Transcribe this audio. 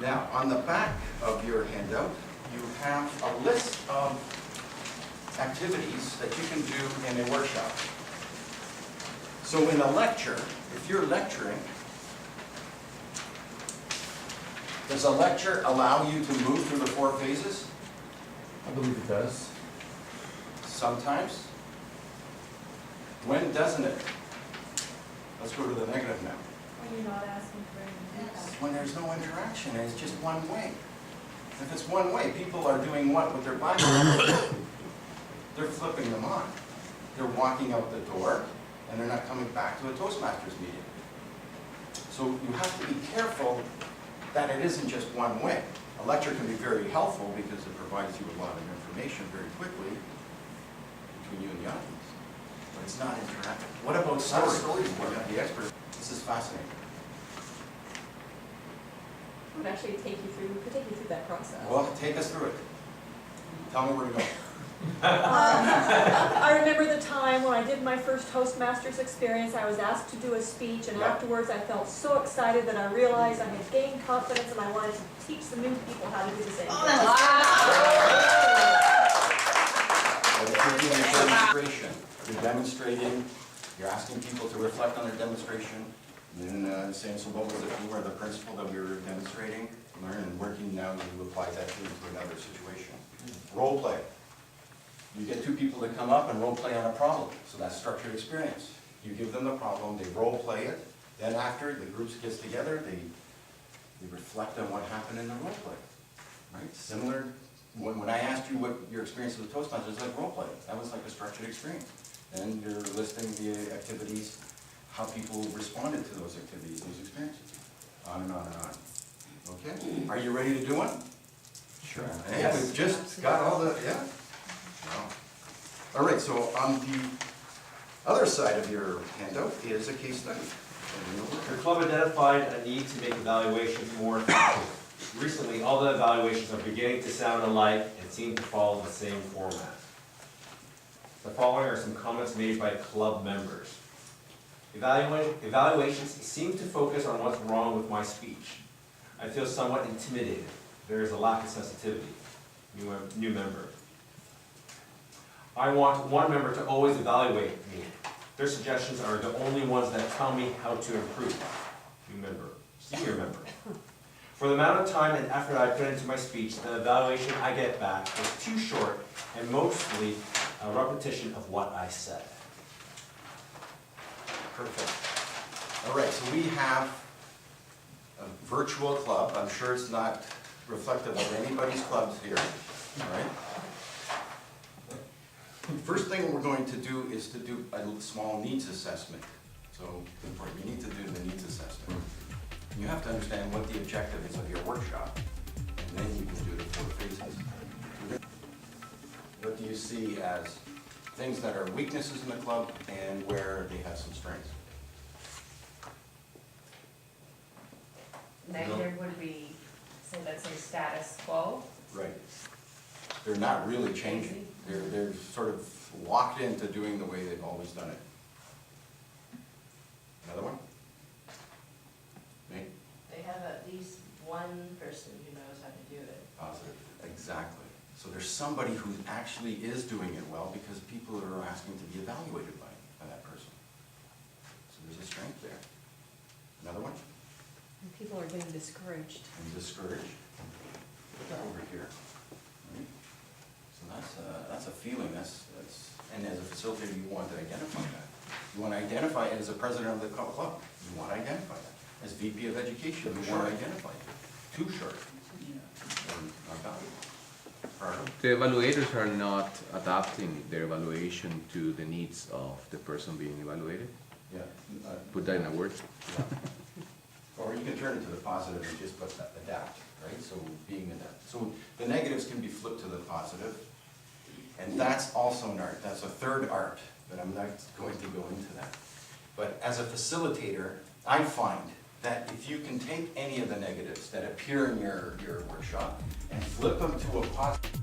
Now, on the back of your handout, you have a list of activities that you can do in a workshop. So in a lecture, if you're lecturing, does a lecture allow you to move through the 4 phases? I believe it does. Sometimes. When doesn't it? Let's go to the negative now. When you're not asking for any feedback. When there's no interaction and it's just one way. If it's one way, people are doing what with their Bible? They're flipping them on. They're walking out the door and they're not coming back to a Toastmasters meeting. So you have to be careful that it isn't just one way. A lecture can be very helpful because it provides you a lot of information very quickly between you and the audience. But it's not interactive. What about stories? We have the expert. This is fascinating. We could actually take you through, we could take you through that process. Well, take us through it. Tell me where to go. I remember the time when I did my first Toastmasters experience. I was asked to do a speech, and afterwards I felt so excited that I realized I had gained confidence and I wanted to teach the new people how to do the same thing. Demonstration. You're demonstrating, you're asking people to reflect on their demonstration, and then saying, so what was it, what were the principle that we were demonstrating, learn, and working now you apply that to another situation. Role play. You get 2 people to come up and role play on a problem, so that's structured experience. You give them the problem, they role play it, then after the group gets together, they reflect on what happened in the role play. Right? Similar, when I asked you what your experience with Toastmasters was like role play, that was like a structured experience. And you're listing the activities, how people responded to those activities, those experiences, on and on and on. Okay, are you ready to do one? Sure. Hey, we've just got all the, yeah. Wow. All right, so on the other side of your handout is a case study. The club identified a need to make evaluations more effective. Recently, all the evaluations are beginning to sound alike and seem to follow the same format. The following are some comments made by club members. Evaluations seem to focus on what's wrong with my speech. I feel somewhat intimidated. There is a lack of sensitivity. New member. I want one member to always evaluate me. Their suggestions are the only ones that tell me how to improve. New member. Senior member. For the amount of time and effort I put into my speech, the evaluation I get back is too short and mostly a repetition of what I said. Perfect. All right, so we have a virtual club. I'm sure it's not reflective of anybody's clubs here. All right. First thing we're going to do is to do a small needs assessment. So you need to do the needs assessment. You have to understand what the objective is of your workshop, and then you can do the 4 phases. What do you see as things that are weaknesses in the club and where they have some strengths? Negative would be, say, let's say status quo. Right. They're not really changing. They're sort of locked into doing the way they've always done it. Another one? Nate? They have at least one person who knows how to do it. Positive. Exactly. So there's somebody who actually is doing it well because people are asking to be evaluated by that person. So there's a strength there. Another one? And people are getting discouraged. And discouraged. Put that over here. Right? So that's a feeling. And as a facilitator, you want to identify that. You want to identify it as a president of the club. You want to identify that. As VP of Education, you want to identify it. Too short. Or not valuable. The evaluators are not adapting their evaluation to the needs of the person being evaluated. Yeah. Put that in a word. Yeah. Or you can turn it to the positive and just put that adapt, right? So being adapt. So the negatives can be flipped to the positive. And that's also an art. That's a third art, but I'm not going to go into that. But as a facilitator, I find that if you can take any of the negatives that appear in your workshop and flip them to a positive,